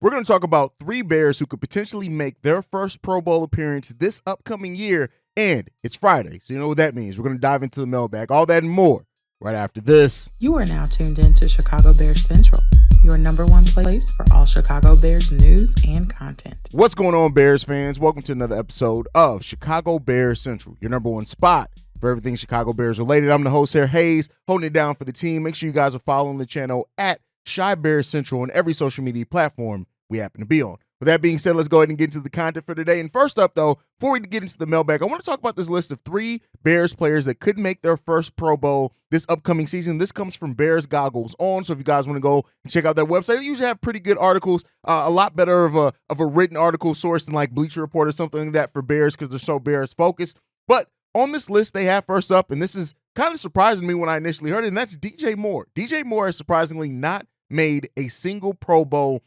We're going to talk about 3 Bears who could potentially make their first Pro Bowl appearance this upcoming year, and it's Friday, so you know what that means. We're going to dive into the mailbag, all that and more, right after this. You are now tuned in to Chicago Bears Central, your number one place for all Chicago Bears news and content. What's going on, Bears fans? Welcome to another episode of Chicago Bears Central, your number one spot for everything Chicago Bears related. I'm the host here, Hayes, holding it down for the team. Make sure you guys are following the channel at Chi Bears Central on every social media platform we happen to be on. With that being said, let's go ahead and get into the content for today. And first up, though, before we get into the mailbag, I want to talk about this list of 3 Bears players that could make their first Pro Bowl this upcoming season. This comes from Bears Goggles On. So if you guys want to go and check out that website, they usually have pretty good articles, a lot better of a written article source than like Bleacher Report or something like that for Bears because they're so Bears focused. But on this list, they have first up, and this is kind of surprising me when I initially heard it, and that's DJ Moore. DJ Moore has surprisingly not made a single Pro Bowl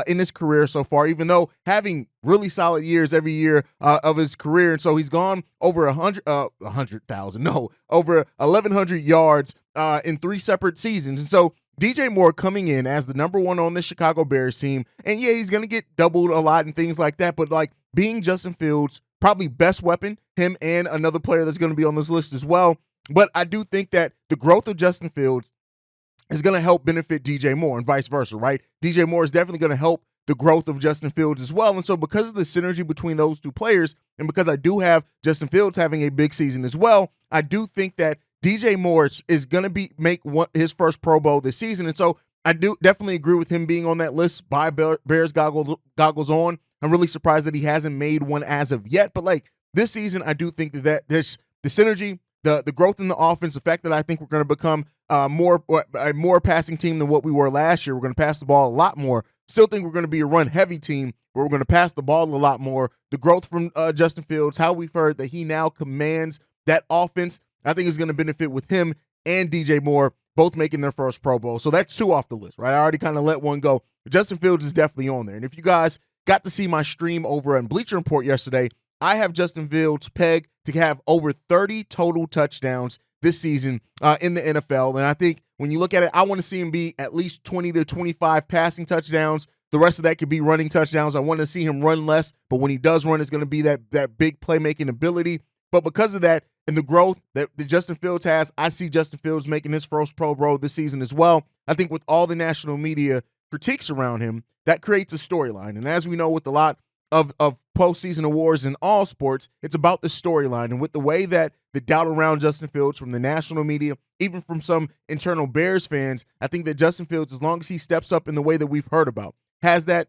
in his career so far, even though having really solid years every year of his career. And so he's gone over 100,000, over 1,100 yards in 3 separate seasons. And so DJ Moore coming in as the number 1 on the Chicago Bears team. And yeah, he's going to get doubled a lot and things like that. But like being Justin Fields, probably best weapon, him and another player that's going to be on this list as well. But I do think that the growth of Justin Fields is going to help benefit DJ Moore and vice versa, right? DJ Moore is definitely going to help the growth of Justin Fields as well. And so because of the synergy between those 2 players, and because I do have Justin Fields having a big season as well, I do think that DJ Moore is going to make his first Pro Bowl this season. And so I do definitely agree with him being on that list by Bears Goggles On. I'm really surprised that he hasn't made one as of yet. But like this season, I do think that there's the synergy, the growth in the offense, the fact that I think we're going to become a more passing team than what we were last year. We're going to pass the ball a lot more. Still think we're going to be a run-heavy team where we're going to pass the ball a lot more. The growth from Justin Fields, how we've heard that he now commands that offense, I think is going to benefit with him and DJ Moore both making their first Pro Bowl. So that's 2 off the list, right? I already kind of let one go. But Justin Fields is definitely on there. And if you guys got to see my stream over on Bleacher Report yesterday, I have Justin Fields pegged to have over 30 total touchdowns this season in the NFL. And I think when you look at it, I want to see him be at least 20 to 25 passing touchdowns. The rest of that could be running touchdowns. I want to see him run less, but when he does run, it's going to be that big playmaking ability. But because of that and the growth that Justin Fields has, I see Justin Fields making his first Pro Bowl this season as well. I think with all the national media critiques around him, that creates a storyline. And as we know with a lot of postseason awards in all sports, it's about the storyline. And with the way that the doubt around Justin Fields from the national media, even from some internal Bears fans, I think that Justin Fields, as long as he steps up in the way that we've heard about, has that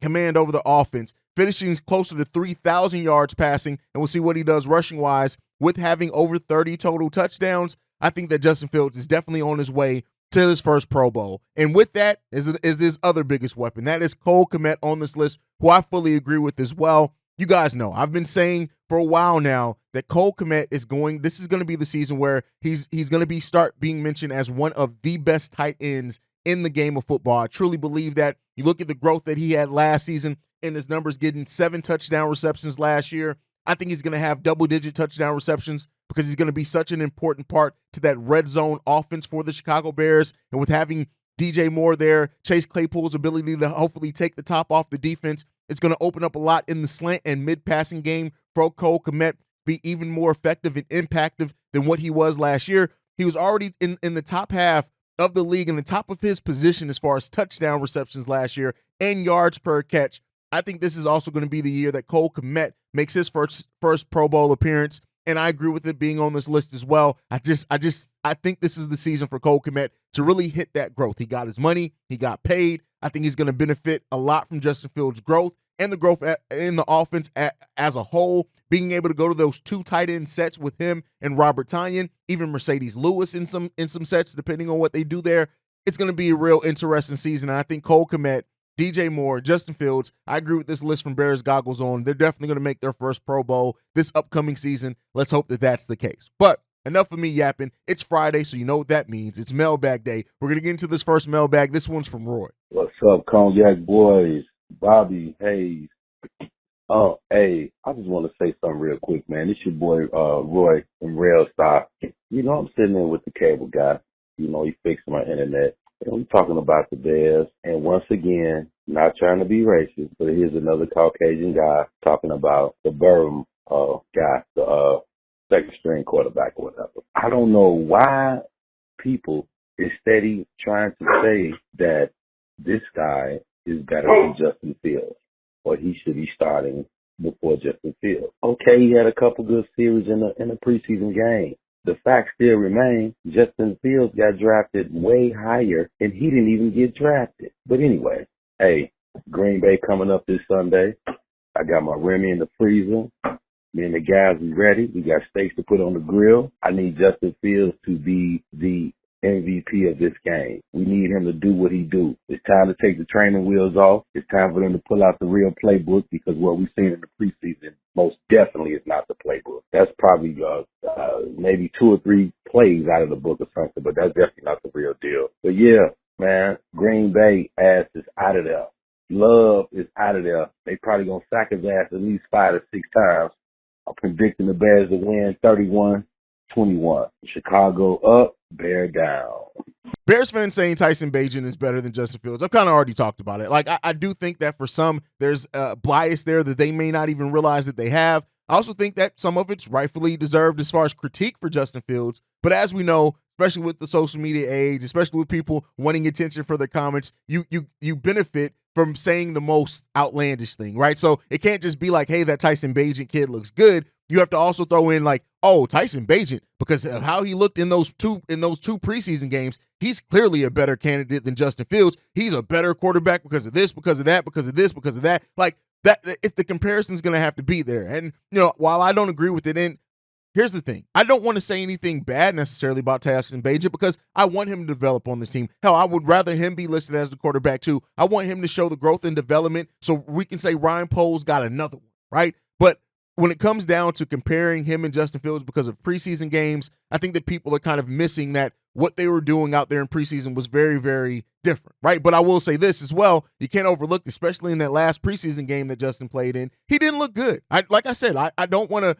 command over the offense, finishing closer to 3,000 yards passing, and we'll see what he does rushing-wise with having over 30 total touchdowns. I think that Justin Fields is definitely on his way to his first Pro Bowl. And with that is his other biggest weapon. That is Cole Kmet on this list, who I fully agree with as well. You guys know, I've been saying for a while now that Cole Kmet this is going to be the season where he's going to start being mentioned as one of the best tight ends in the game of football. I truly believe that. You look at the growth that he had last season in his numbers, getting 7 touchdown receptions last year. I think he's going to have double-digit touchdown receptions because he's going to be such an important part to that red zone offense for the Chicago Bears. And with having DJ Moore there, Chase Claypool's ability to hopefully take the top off the defense, it's going to open up a lot in the slant and mid-passing game for Cole Kmet, be even more effective and impactful than what he was last year. He was already in the top half of the league and the top of his position as far as touchdown receptions last year and yards per catch. I think this is also going to be the year that Cole Kmet makes his first Pro Bowl appearance, and I agree with it being on this list as well. I think this is the season for Cole Kmet to really hit that growth. He got his money, he got paid. I think he's going to benefit a lot from Justin Fields' growth and the growth in the offense as a whole, being able to go to those 2 tight end sets with him and Robert Tonyan, even Mercedes Lewis in some sets, depending on what they do there. It's going to be a real interesting season, and I think Cole Kmet, DJ Moore, Justin Fields, I agree with this list from Bears Goggles On. They're definitely going to make their first Pro Bowl this upcoming season. Let's hope that that's the case. But enough of me yapping. It's Friday, so you know what that means. It's Mailbag Day. We're going to get into this first mailbag. This one's from Roy. What's up, Cognac boys? Bobby, Hayes. Hey, I just want to say something real quick, man. It's your boy, Roy from Rail Stop. You know, I'm sitting there with the cable guy. You know, he fixed my internet. And I'm talking about the Bears. And once again, not trying to be racist, but here's another Caucasian guy talking about the Burham guy, the second string quarterback or whatever. I don't know why people is steady trying to say that this guy is better than Justin Fields, or he should be starting before Justin Fields. Okay, he had a couple good series in a preseason game. The fact still remains, Justin Fields got drafted way higher, and he didn't even get drafted. But anyway, hey, Green Bay coming up this Sunday. I got my Remy in the freezer. Me and the guys, we ready. We got steaks to put on the grill. I need Justin Fields to be the MVP of this game. We need him to do what he do. It's time to take the training wheels off. It's time for them to pull out the real playbook, because what we've seen in the preseason most definitely is not the playbook. That's probably maybe 2 or 3 plays out of the book or something, but that's definitely not the real deal. But yeah, man, Green Bay ass is out of there. Love is out of there. They probably gonna sack his ass at least 5 to 6 times. I'm predicting the Bears to win 31-21. Chicago up, Bear down. Bears fans saying Tyson Bagent is better than Justin Fields. I've kind of already talked about it. Like, I do think that for some, there's a bias there that they may not even realize that they have. I also think that some of it's rightfully deserved as far as critique for Justin Fields. But as we know, especially with the social media age, especially with people wanting attention for their comments, you benefit from saying the most outlandish thing, right? So it can't just be like, hey, that Tyson Bagent kid looks good. You have to also throw in like, oh, Tyson Bagent, because of how he looked in those two preseason games, he's clearly a better candidate than Justin Fields. He's a better quarterback because of this, because of that, because of this, because of that. Like that, if the comparison's going to have to be there. And, while I don't agree with it, and here's the thing, I don't want to say anything bad necessarily about Tyson Bagent because I want him to develop on this team. Hell, I would rather him be listed as the quarterback too. I want him to show the growth and development so we can say Ryan Poles got another one, right? But when it comes down to comparing him and Justin Fields because of preseason games, I think that people are kind of missing that what they were doing out there in preseason was very, very different, right? But I will say this as well, you can't overlook, especially in that last preseason game that Justin played in, he didn't look good. Like I said, I don't want to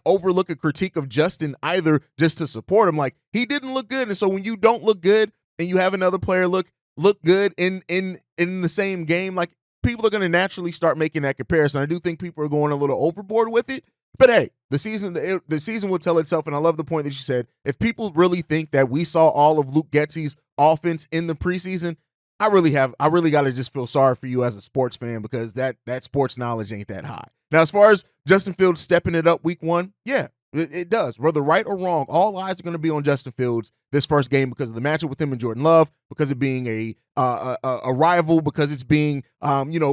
overlook a critique of Justin either just to support him. Like, he didn't look good. And so when you don't look good and you have another player look good in the same game, like, people are going to naturally start making that comparison. I do think people are going a little overboard with it. But hey, the season will tell itself, and I love the point that you said. If people really think that we saw all of Luke Getsy's offense in the preseason, I really got to just feel sorry for you as a sports fan, because that sports knowledge ain't that high. Now, as far as Justin Fields stepping it up week 1, yeah, it does. Whether right or wrong, all eyes are going to be on Justin Fields this first game because of the matchup with him and Jordan Love, because of being a rival, because it's being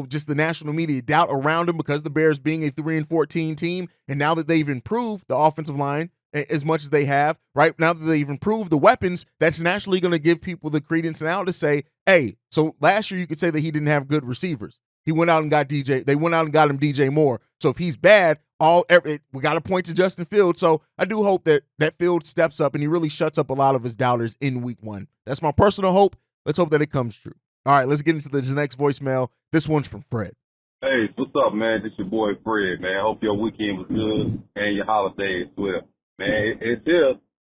just the national media doubt around him, because the Bears being a 3-14 team, and now that they've improved the offensive line as much as they have, right? Now that they've improved the weapons, that's naturally going to give people the credence now to say, hey, so last year you could say that he didn't have good receivers. He went out and got DJ. They went out and got him DJ Moore. So if he's bad, we got to point to Justin Fields. So I do hope that Fields steps up and he really shuts up a lot of his doubters in week 1. That's my personal hope. Let's hope that it comes true. All right, let's get into this next voicemail. This one's from Fred. Hey, what's up, man? This your boy Fred, man. Hope your weekend was good and your holidays well. Man, it's here. You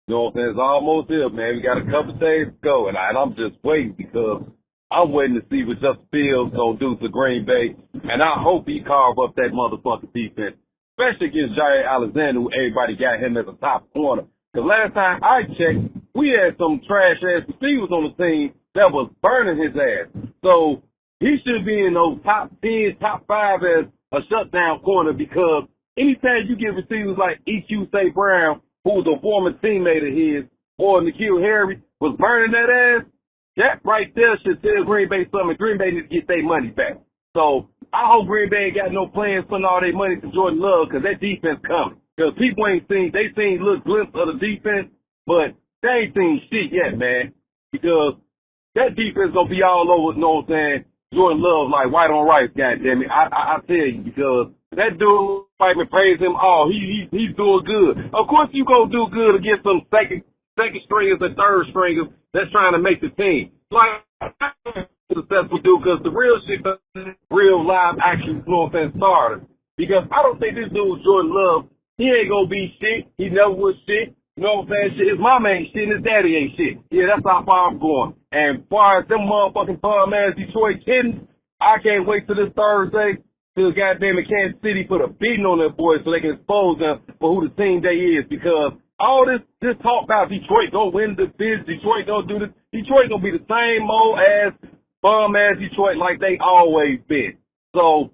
know what I'm saying? It's almost here, man. We got a couple days to go, and I'm just waiting because I'm waiting to see what Justin Fields gonna do to Green Bay, and I hope he carve up that motherfucking defense, especially against Jair Alexander, who everybody got him as a top corner. Because last time I checked, we had some trash-ass receivers on the team that was burning his ass. So he should be in those top 10, top 5 as a shutdown corner, because anytime you get receivers like E.Q. St. Brown, who was a former teammate of his, or N'Keal Harry, was burning that ass, that right there should tell Green Bay something. Green Bay needs to get their money back. So I hope Green Bay ain't got no plans putting all their money to Jordan Love, because that defense coming. Because people ain't seen, they seen little glimpse of the defense, but they ain't seen shit yet, man. Because that defense gonna be all over, you know what I'm saying, Jordan Love like white on rice, goddammit. I tell you, because that dude, like, praise him all. He's doing good. Of course you gonna do good against some second stringers and third stringers that's trying to make the team. Like, successful dude, because the real shit, real live action influence and starter. Because I don't think this dude Jordan Love, he ain't gonna be shit. He never was shit. You know what I'm saying? Shit, his mama ain't shit and his daddy ain't shit. Yeah, that's how far I'm going. And as far as them motherfucking bum-ass Detroit kittens, I can't wait till this Thursday till goddamn Kansas City put a beating on their boys so they can expose them for who the team they is. Because all this talk about Detroit gonna win the biz, Detroit gonna do this, Detroit gonna be the same old ass, bum-ass Detroit like they always been. So,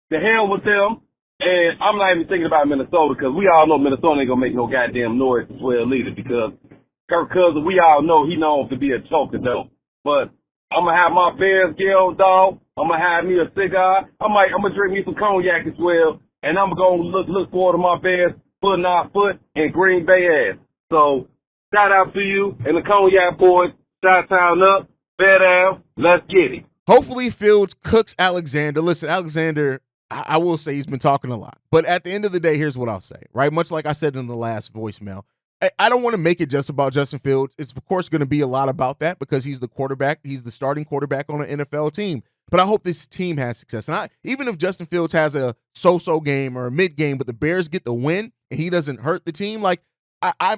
the hell with them. And I'm not even thinking about Minnesota because we all know Minnesota ain't going to make no goddamn noise as well either because Kirk Cousins, we all know he known to be a choker though. But I'm going to have my Bears gear on, dog. I'm going to have me a cigar. I'm going to drink me some cognac as well. And I'm going to look forward to my Bears putting our foot in Green Bay ass. So, shout out to you and the cognac boys. Shout town up. Bear down. Let's get it. Hopefully Fields cooks Alexander. Listen, Alexander, I will say he's been talking a lot. But at the end of the day, here's what I'll say, right? Much like I said in the last voicemail, I don't want to make it just about Justin Fields. It's, of course, going to be a lot about that because he's the quarterback. He's the starting quarterback on an NFL team. But I hope this team has success. And even if Justin Fields has a so-so game or a mid-game, but the Bears get the win and he doesn't hurt the team, like, I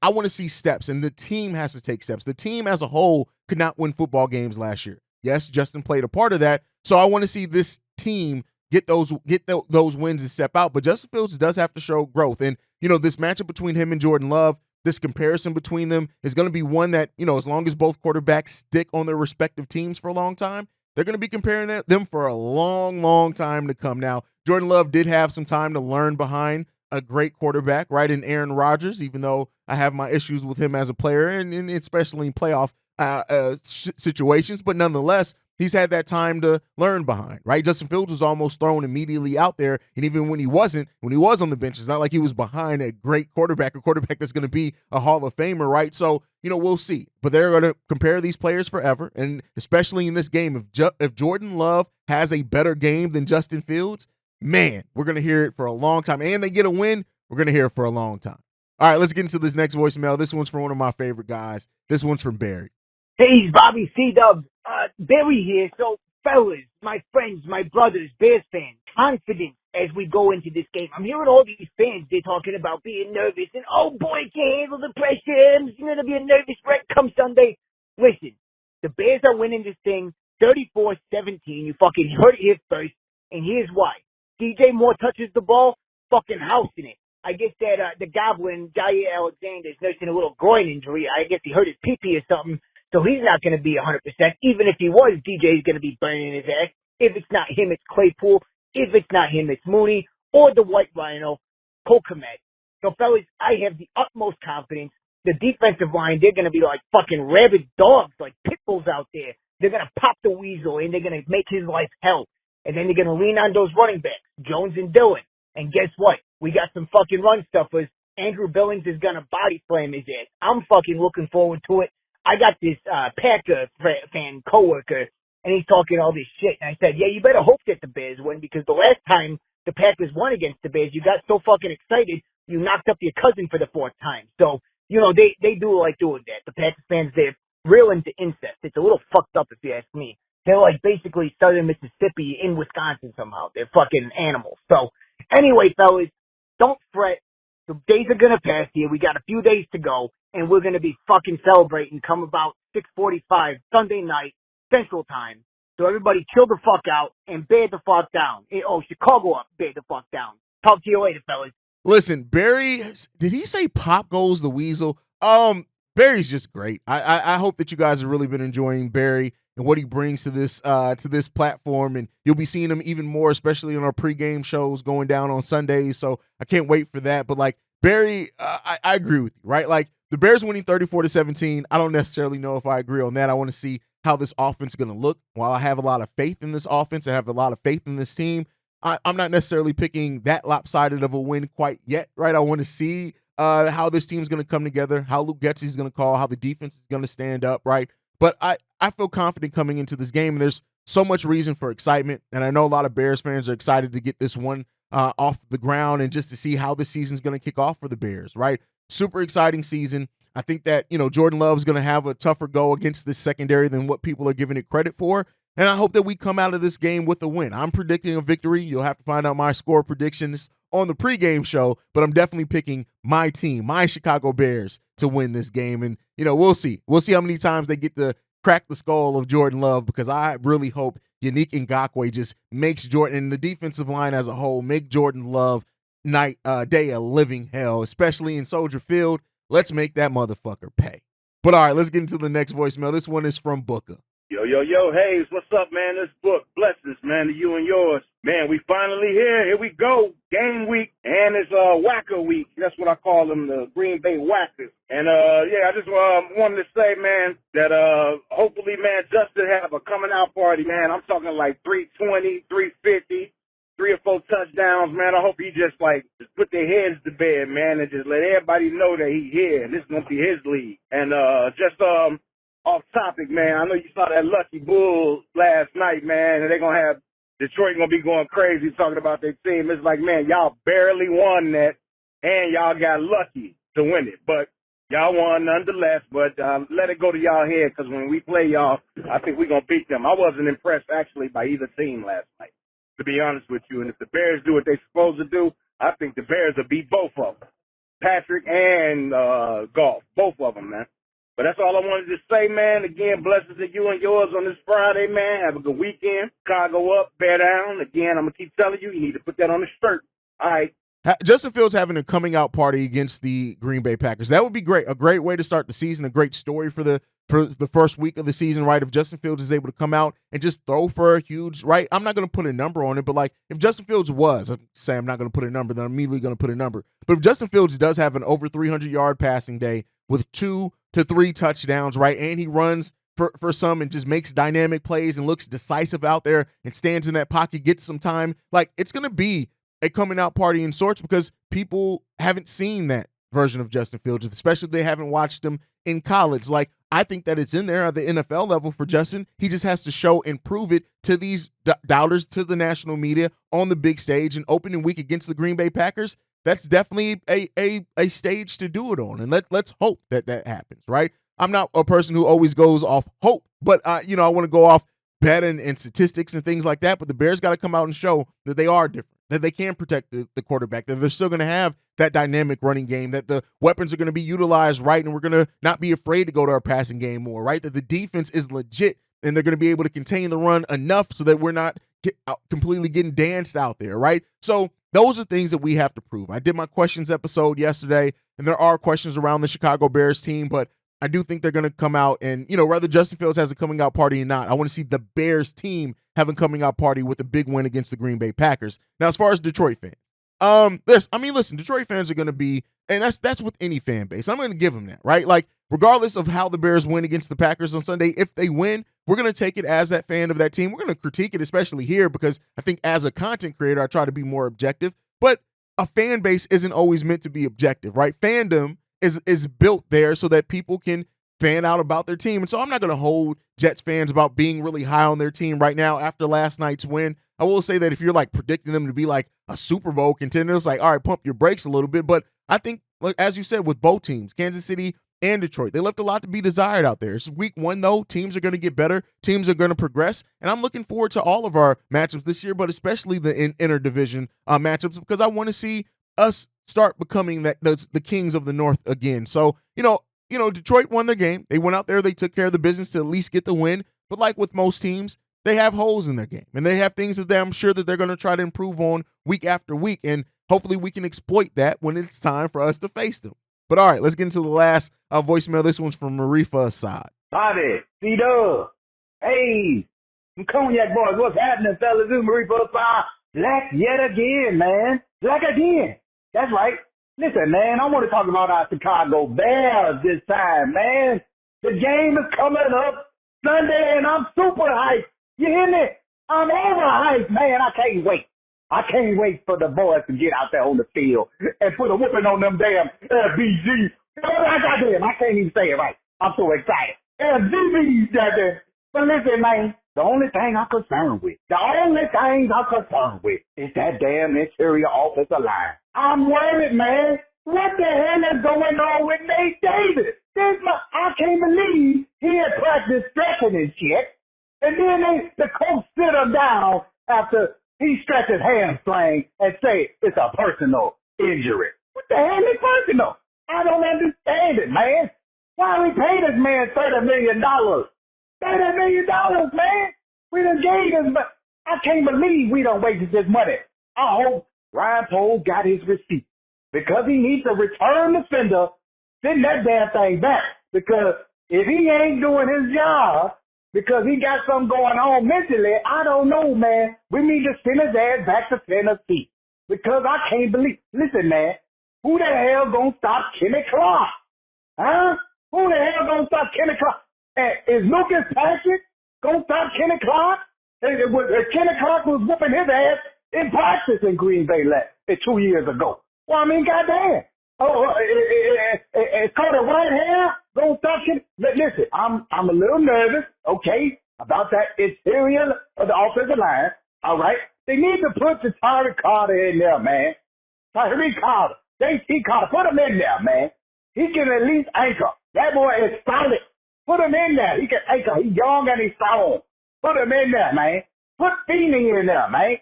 want to see steps, and the team has to take steps. The team as a whole could not win football games last year. Yes, Justin played a part of that. So I want to see this team get those wins and step out. But Justin Fields does have to show growth. And, this matchup between him and Jordan Love, this comparison between them is going to be one that, as long as both quarterbacks stick on their respective teams for a long time, they're going to be comparing them for a long, long time to come. Now, Jordan Love did have some time to learn behind a great quarterback, right, in Aaron Rodgers, even though I have my issues with him as a player and especially in playoff situations. But nonetheless, he's had that time to learn behind, right? Justin Fields was almost thrown immediately out there. And even when he was on the bench, it's not like he was behind a great quarterback, a quarterback that's going to be a Hall of Famer, right? So, we'll see. But they're going to compare these players forever. And especially in this game, if Jordan Love has a better game than Justin Fields, man, we're going to hear it for a long time. And they get a win, we're going to hear it for a long time. All right, let's get into this next voicemail. This one's from one of my favorite guys. This one's from Barry. Hey, Bobby C-Dub. Barry here. So, fellas, my friends, my brothers, Bears fans, confident as we go into this game. I'm hearing all these fans, they're talking about being nervous and, oh boy, can't handle the pressure. It's going to be a nervous wreck come Sunday. Listen, the Bears are winning this thing 34-17. You fucking heard it here first. And here's why. DJ Moore touches the ball, fucking housing it. I guess that the Goblin, Jair Alexander, is nursing a little groin injury. I guess he hurt his pee-pee or something. So he's not going to be 100%. Even if he was, DJ is going to be burning his ass. If it's not him, it's Claypool. If it's not him, it's Mooney or the White Rhino, Kokomet. So, fellas, I have the utmost confidence. The defensive line, they're going to be like fucking rabid dogs, like pit bulls out there. They're going to pop the weasel, and they're going to make his life hell. And then they're going to lean on those running backs, Jones and Dillon. And guess what? We got some fucking run stuffers. Andrew Billings is going to body slam his ass. I'm fucking looking forward to it. I got this Packer fan coworker, and he's talking all this shit. And I said, yeah, you better hope that the Bears win, because the last time the Packers won against the Bears, you got so fucking excited, you knocked up your cousin for the fourth time. So, they do like doing that. The Packers fans, they're real into incest. It's a little fucked up if you ask me. They're like basically southern Mississippi in Wisconsin somehow. They're fucking animals. So, anyway, fellas, don't fret. The days are going to pass here. We got a few days to go, and we're going to be fucking celebrating come about 6:45 Sunday night, Central Time. So everybody chill the fuck out and bear the fuck down. Oh, Chicago up, bear the fuck down. Talk to you later, fellas. Listen, Barry, did he say Pop Goes the Weasel? Barry's just great. I hope that you guys have really been enjoying Barry and what he brings to this platform, and you'll be seeing him even more, especially on our pregame shows going down on Sundays. So I can't wait for that. But like Barry, I agree with you, right? Like the Bears winning 34-17. I don't necessarily know if I agree on that. I want to see how this offense is going to look. While I have a lot of faith in this offense, I have a lot of faith in this team. I'm not necessarily picking that lopsided of a win quite yet, right? I want to see how this team's going to come together, how Luke Getsy's going to call, how the defense is going to stand up, right? But I feel confident coming into this game, and there's so much reason for excitement, and I know a lot of Bears fans are excited to get this one off the ground and just to see how the season's going to kick off for the Bears, right? Super exciting season. I think that, Jordan Love's going to have a tougher go against this secondary than what people are giving it credit for, and I hope that we come out of this game with a win. I'm predicting a victory. You'll have to find out my score predictions on the pregame show, but I'm definitely picking my team, my Chicago Bears, to win this game. And, we'll see. We'll see how many times they get to crack the skull of Jordan Love, because I really hope Yannick Ngakoue just makes Jordan and the defensive line as a whole make Jordan Love day a living hell, especially in Soldier Field. Let's make that motherfucker pay. But all right, let's get into the next voicemail. This one is from Booker. Yo, Hayes, what's up, man? This book, blessings, man, to you and yours. Man, we finally here. Here we go. Game week, and it's Whacker week. That's what I call them, the Green Bay Whackers. And, I just wanted to say, man, that hopefully, man, Justin have a coming out party, man. I'm talking like 320, 350, 3 or 4 touchdowns, man. I hope he just put their heads to bed, man, and just let everybody know that he's here. This is going to be his league. And off topic, man, I know you saw that Lucky Bulls last night, man, and they're going to have Detroit going to be going crazy talking about their team. It's like, man, y'all barely won that, and y'all got lucky to win it. But y'all won nonetheless, but let it go to y'all head, because when we play y'all, I think we're going to beat them. I wasn't impressed, actually, by either team last night, to be honest with you. And if the Bears do what they're supposed to do, I think the Bears will beat both of them, Patrick and Goff, both of them, man. But that's all I wanted to say, man. Again, blessings to you and yours on this Friday, man. Have a good weekend. Chicago up, bear down. Again, I'm going to keep telling you, you need to put that on the shirt. All right. Justin Fields having a coming out party against the Green Bay Packers. That would be great. A great way to start the season, a great story for the first week of the season, right? If Justin Fields is able to come out and just throw for a huge, right? I'm not going to put a number on it, but if Justin Fields I'm not going to put a number, then I'm immediately going to put a number. But if Justin Fields does have an over 300-yard passing day with 2 to 3 touchdowns, right? And he runs for some and just makes dynamic plays and looks decisive out there and stands in that pocket, gets some time. It's going to be a coming out party in sorts, because people haven't seen that version of Justin Fields, especially if they haven't watched him in college. I think that it's in there at the NFL level for Justin. He just has to show and prove it to these doubters, to the national media on the big stage. And opening week against the Green Bay Packers, that's definitely a stage to do it on. And let's hope that happens, right? I'm not a person who always goes off hope, but I want to go off betting and statistics and things like that. But the Bears got to come out and show that they are different, that they can protect the quarterback, that they're still going to have that dynamic running game, that the weapons are going to be utilized right, and we're going to not be afraid to go to our passing game more, right? That the defense is legit, and they're going to be able to contain the run enough so that we're not completely getting danced out there, right? So those are things that we have to prove. I did my questions episode yesterday, and there are questions around the Chicago Bears team, but I do think they're going to come out and, whether Justin Fields has a coming out party or not, I want to see the Bears team have a coming out party with a big win against the Green Bay Packers. Now, as far as Detroit fans, listen, Detroit fans are going to be, and that's with any fan base. I'm going to give them that, right? Regardless of how the Bears win against the Packers on Sunday, if they win, we're going to take it as that fan of that team. We're going to critique it, especially here, because I think as a content creator, I try to be more objective. But a fan base isn't always meant to be objective, right? Fandom is built there so that people can fan out about their team. And so I'm not going to hold Jets fans about being really high on their team right now after last night's win. I will say that if you're predicting them to be a Super Bowl contender, it's all right, pump your brakes a little bit. But I think, as you said, with both teams, Kansas City and Detroit, they left a lot to be desired out there. It's week 1, though. Teams are going to get better. Teams are going to progress. And I'm looking forward to all of our matchups this year, but especially the interdivision matchups, because I want to see us start becoming the kings of the North again. So, Detroit won their game. They went out there, they took care of the business to at least get the win. But like with most teams, they have holes in their game, and they have things that I'm sure that they're going to try to improve on week after week. And hopefully we can exploit that when it's time for us to face them. But all right, let's get into the last voicemail. This one's from Marifa Assad. Howdy, C-Dub. Hey, some Cognac boys. What's happening, fellas? This is Marifa Assad. Black yet again, man. Black again. That's right. Listen, man, I want to talk about our Chicago Bears this time, man. The game is coming up Sunday, and I'm super hyped. You hear me? I'm overhyped, man. I can't wait. I can't wait for the boys to get out there on the field and put a whooping on them damn LBG. I can't even say it right. I'm so excited. LBG's that there. But listen, man, the only thing I'm concerned with is that damn interior offensive line. I'm worried, man. What the hell is going on with Nate Davis? I can't believe he had practiced stretching and shit. And then the coach sit him down after he stretch his hamstring and say it's a personal injury. What the hell is personal? I don't understand it, man. Why we pay this man $30 million? $30 million, man. We done gave this, but I can't believe we done wasted this money. I hope Ryan Pohl got his receipt because he needs to return the sender, send that damn thing back. Because if he ain't doing his job, because he got something going on mentally, I don't know, man. We need to send his ass back to Tennessee. Because I can't believe, listen, man, who the hell gonna stop Kenny Clark? Huh? Who the hell gonna stop Kenny Clark? Is Lucas Patrick gonna stop Kenny Clark? Kenny Clark was whooping his ass in practice in Green Bay 2 years ago. Well, I mean, goddamn. Is Cody Whitehair gonna stop Kenny? Listen, I'm a little nervous, okay, about that interior of the offensive line. All right, they need to put the Tyreek Carter in there, man. Tyreek Carter, J.C. Carter, put him in there, man. He can at least anchor. That boy is solid. Put him in there. He can anchor. He's young and he's strong. Put him in there, man. Put Feeney in there, man.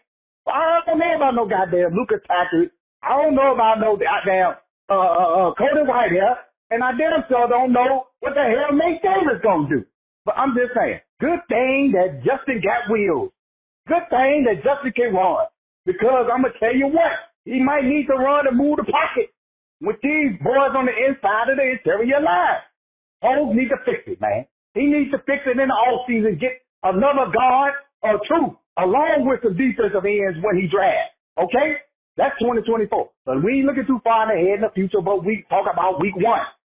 I don't know about no goddamn Lucas Patrick. I don't know about no goddamn Cody Whitehair. And I damn sure don't know what the hell Nate Davis gonna do. But I'm just saying, good thing that Justin got wheels. Good thing that Justin can run. Because I'm gonna tell you what, he might need to run and move the pocket with these boys on the inside of the interior line. Holmes need to fix it, man. He needs to fix it in the offseason, get another guard or two, along with some defensive ends when he drafts. Okay? That's 2024. But we ain't looking too far ahead in the future, but we talk about week 1.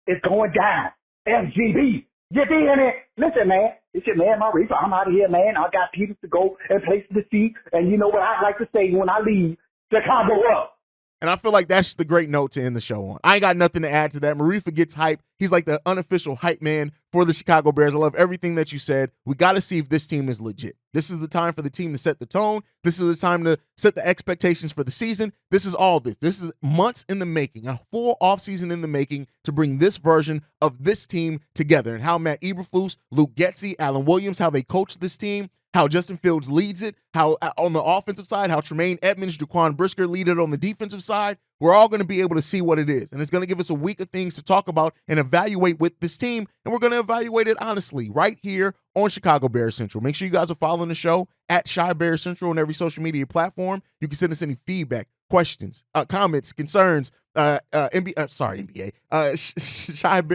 It's going down. FGB. Get in it. Listen, man. It's your man, my Reaper. I'm out of here, man. I got people to go and places to see. And you know what I like to say when I leave? Chicago up. And I feel like that's the great note to end the show on. I ain't got nothing to add to that. Marifa gets hype. He's like the unofficial hype man for the Chicago Bears. I love everything that you said. We got to see if this team is legit. This is the time for the team to set the tone. This is the time to set the expectations for the season. This is all this. This is months in the making, a full offseason in the making to bring this version of this team together. And how Matt Eberflus, Luke Getsy, Alan Williams, how they coach this team, how Justin Fields leads it, how on the offensive side, how Tremaine Edmonds, Jaquan Brisker lead it on the defensive side. We're all going to be able to see what it is. And it's going to give us a week of things to talk about and evaluate with this team. And we're going to evaluate it honestly right here on Chicago Bears Central. Make sure you guys are following the show at Chi Bears Central on every social media platform. You can send us any feedback, questions, comments, concerns, NBA,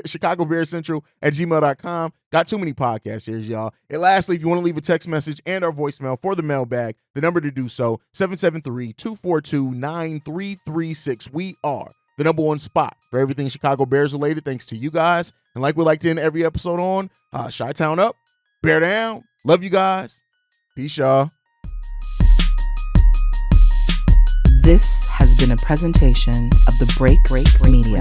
Chicago Bears Central at gmail.com. Got too many podcasts here, y'all. And lastly, if you want to leave a text message and our voicemail for the mailbag, the number to do so, 773-242-9336. We are the number one spot for everything Chicago Bears related, thanks to you guys. And like we like to end every episode on, Chi-Town up, Bear down. Love you guys. Peace, y'all. This has been a presentation of the Break Media.